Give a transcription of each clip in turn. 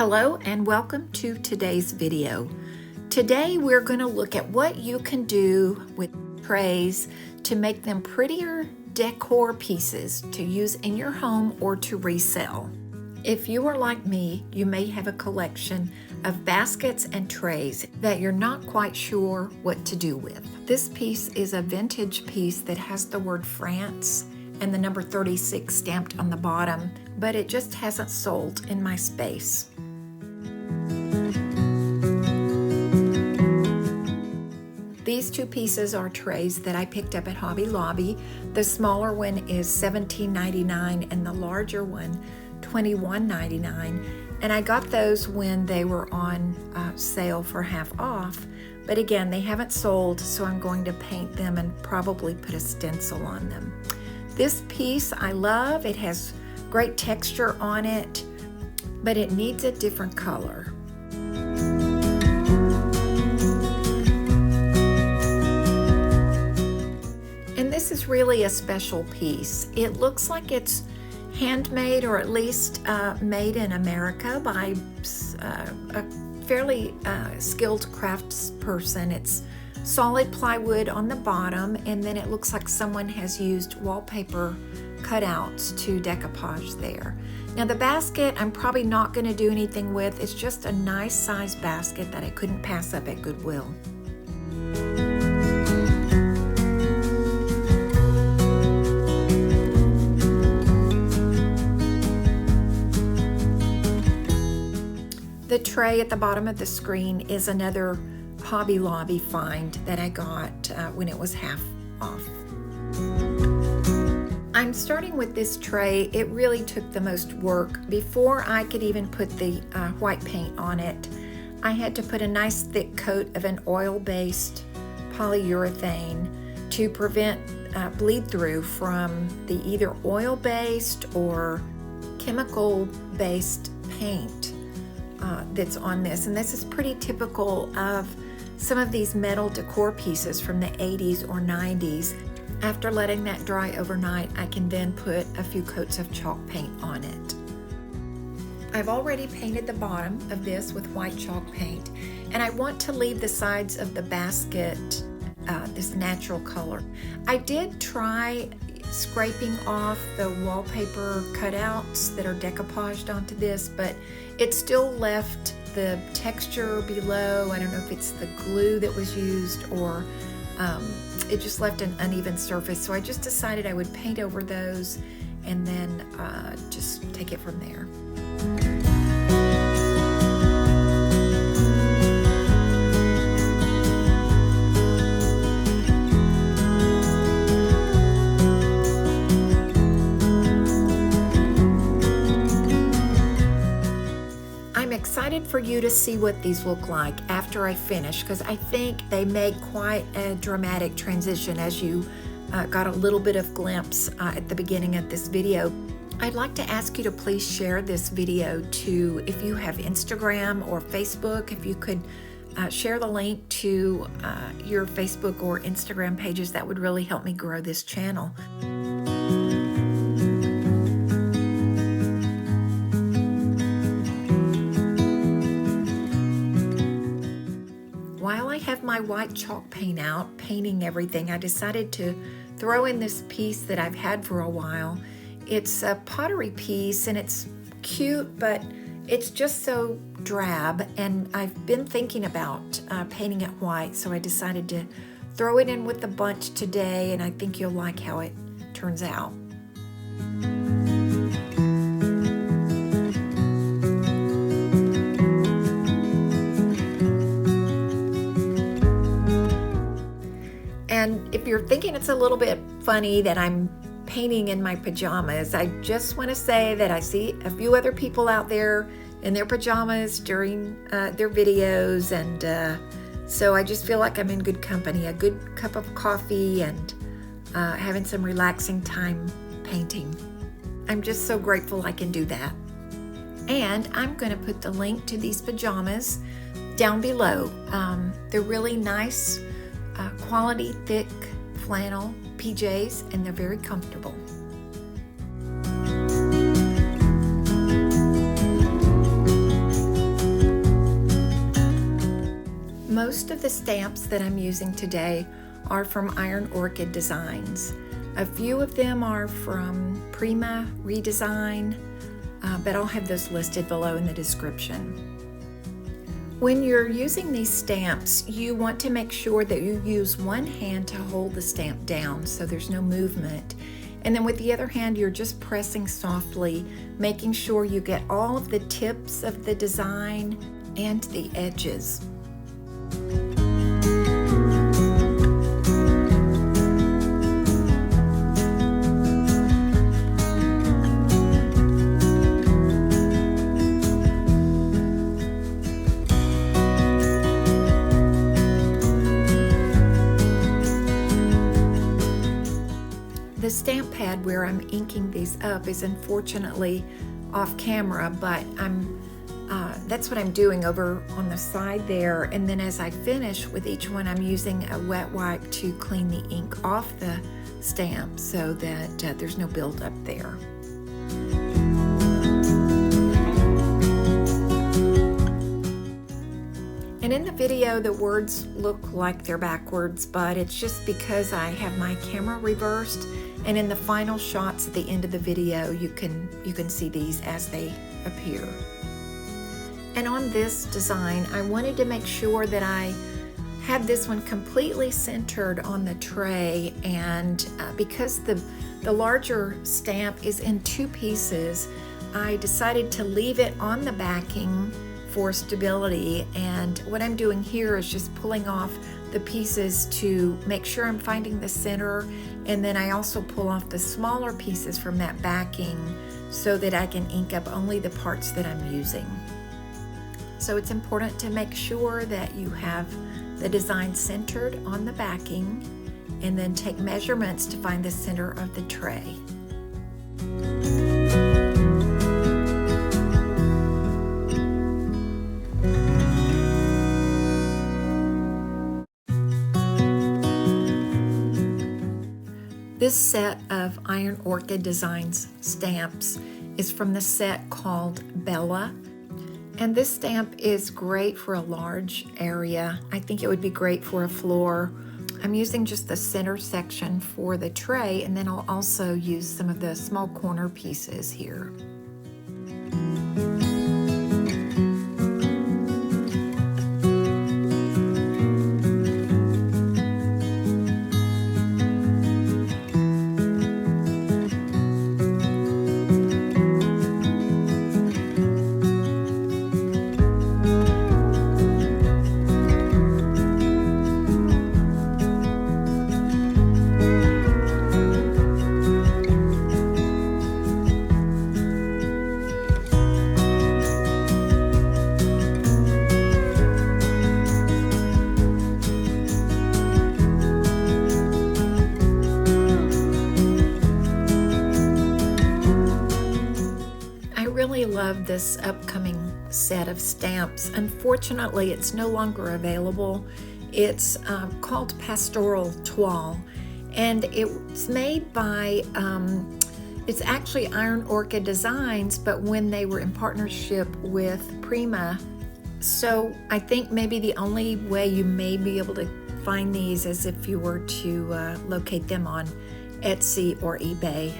Hello and welcome to today's video. Today we're going to look at what you can do with trays to make them prettier decor pieces to use in your home or to resell. If you are like me, you may have a collection of baskets and trays that you're not quite sure what to do with. This piece is a vintage piece that has the word France and the number 36 stamped on the bottom, but it just hasn't sold in my space. These two pieces are trays that I picked up at Hobby Lobby. The smaller one is $17.99 and the larger one $21.99. And I got those when they were on sale for half off. But again, they haven't sold, so I'm going to paint them and probably put a stencil on them. This piece I love. It has great texture on it, but it needs a different color. And this is really a special piece. It looks like it's handmade, or at least made in America by a fairly skilled craftsperson. It's solid plywood on the bottom, and then it looks like someone has used wallpaper cutouts to decoupage there. Now the basket I'm probably not going to do anything with. It's just a nice size basket that I couldn't pass up at Goodwill. The tray at the bottom of the screen is another Hobby Lobby find that I got when it was half off. I'm starting with this tray. It really took the most work. Before I could even put the white paint on it, I had to put a nice thick coat of an oil-based polyurethane to prevent bleed through from the either oil-based or chemical-based paint that's on this. And this is pretty typical of some of these metal decor pieces from the 80s or 90s. After letting that dry overnight, I can then put a few coats of chalk paint on it. I've already painted the bottom of this with white chalk paint, and I want to leave the sides of the basket this natural color. I did try scraping off the wallpaper cutouts that are decoupaged onto this, but it still left the texture below. I don't know if it's the glue that was used or it just left an uneven surface. So I just decided I would paint over those and then just take it from there. I'm excited for you to see what these look like after I finish, because I think they make quite a dramatic transition, as you got a little bit of glimpse at the beginning of this video. I'd like to ask you to please share this video to, if you have Instagram or Facebook, if you could share the link to your Facebook or Instagram pages, that would really help me grow this channel. While I have my white chalk paint out, painting everything, I decided to throw in this piece that I've had for a while. It's a pottery piece and it's cute, but it's just so drab, and I've been thinking about painting it white, so I decided to throw it in with the bunch today, and I think you'll like how it turns out. And if you're thinking it's a little bit funny that I'm painting in my pajamas, I just want to say that I see a few other people out there in their pajamas during their videos, and so I just feel like I'm in good company, a good cup of coffee, and having some relaxing time painting. I'm just so grateful I can do that. And I'm going to put the link to these pajamas down below. They're really nice, quality, thick flannel PJs, and they're very comfortable. Most of the stamps that I'm using today are from Iron Orchid Designs. A few of them are from Prima Redesign, but I'll have those listed below in the description. When you're using these stamps, you want to make sure that you use one hand to hold the stamp down so there's no movement. And then with the other hand, you're just pressing softly, making sure you get all of the tips of the design and the edges. The stamp pad where I'm inking these up is unfortunately off camera, but that's what I'm doing over on the side there. And then as I finish with each one, I'm using a wet wipe to clean the ink off the stamp so that there's no buildup there. And in the video, the words look like they're backwards, but it's just because I have my camera reversed. And in the final shots at the end of the video, you can see these as they appear. And on this design, I wanted to make sure that I had this one completely centered on the tray, and because the larger stamp is in two pieces, I decided to leave it on the backing for stability. And what I'm doing here is just pulling off the pieces to make sure I'm finding the center, and then I also pull off the smaller pieces from that backing so that I can ink up only the parts that I'm using. So it's important to make sure that you have the design centered on the backing and then take measurements to find the center of the tray. This set of Iron Orchid Designs stamps is from the set called Bella. And this stamp is great for a large area. I think it would be great for a floor. I'm using just the center section for the tray, and then I'll also use some of the small corner pieces here. Love this upcoming set of stamps. Unfortunately, it's no longer available. It's called Pastoral Toile, and it's made by it's actually Iron Orchid Designs, but when they were in partnership with Prima. So I think maybe the only way you may be able to find these is if you were to locate them on Etsy or eBay.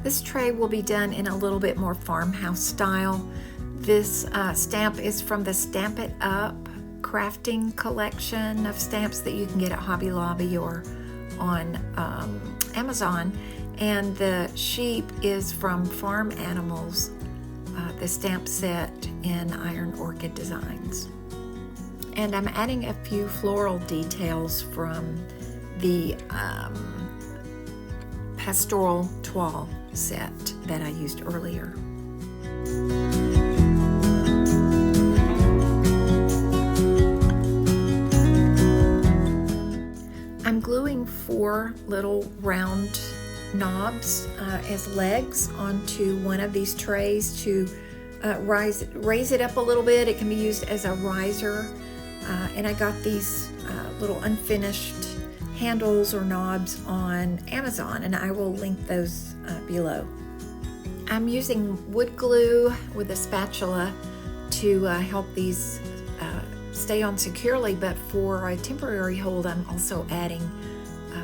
This tray will be done in a little bit more farmhouse style. This stamp is from the Stamp It Up crafting collection of stamps that you can get at Hobby Lobby or on Amazon. And the sheep is from Farm Animals, the stamp set in Iron Orchid Designs. And I'm adding a few floral details from the Pastoral Toile set that I used earlier. I'm gluing 4 little round knobs as legs onto one of these trays to raise it up a little bit. It can be used as a riser. And I got these little unfinished handles or knobs on Amazon, and I will link those below. I'm using wood glue with a spatula to help these stay on securely, but for a temporary hold, I'm also adding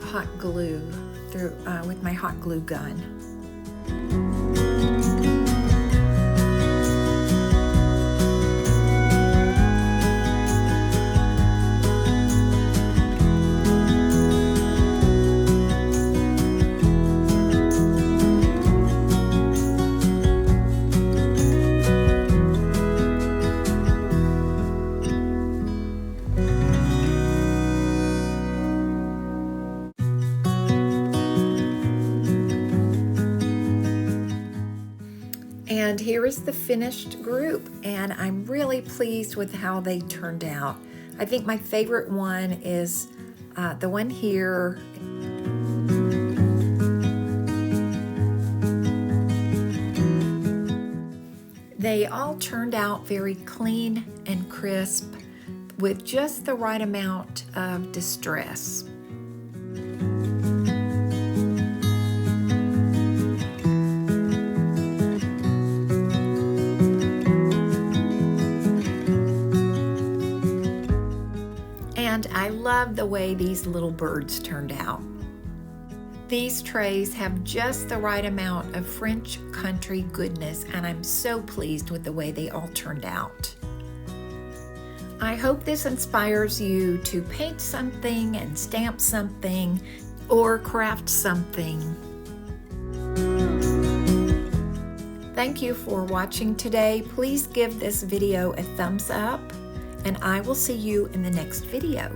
hot glue through with my hot glue gun. And here is the finished group, and I'm really pleased with how they turned out. I think my favorite one is the one here. They all turned out very clean and crisp with just the right amount of distress. And I love the way these little birds turned out. These trays have just the right amount of French country goodness, and I'm so pleased with the way they all turned out. I hope this inspires you to paint something and stamp something or craft something. Thank you for watching today. Please give this video a thumbs up, and I will see you in the next video.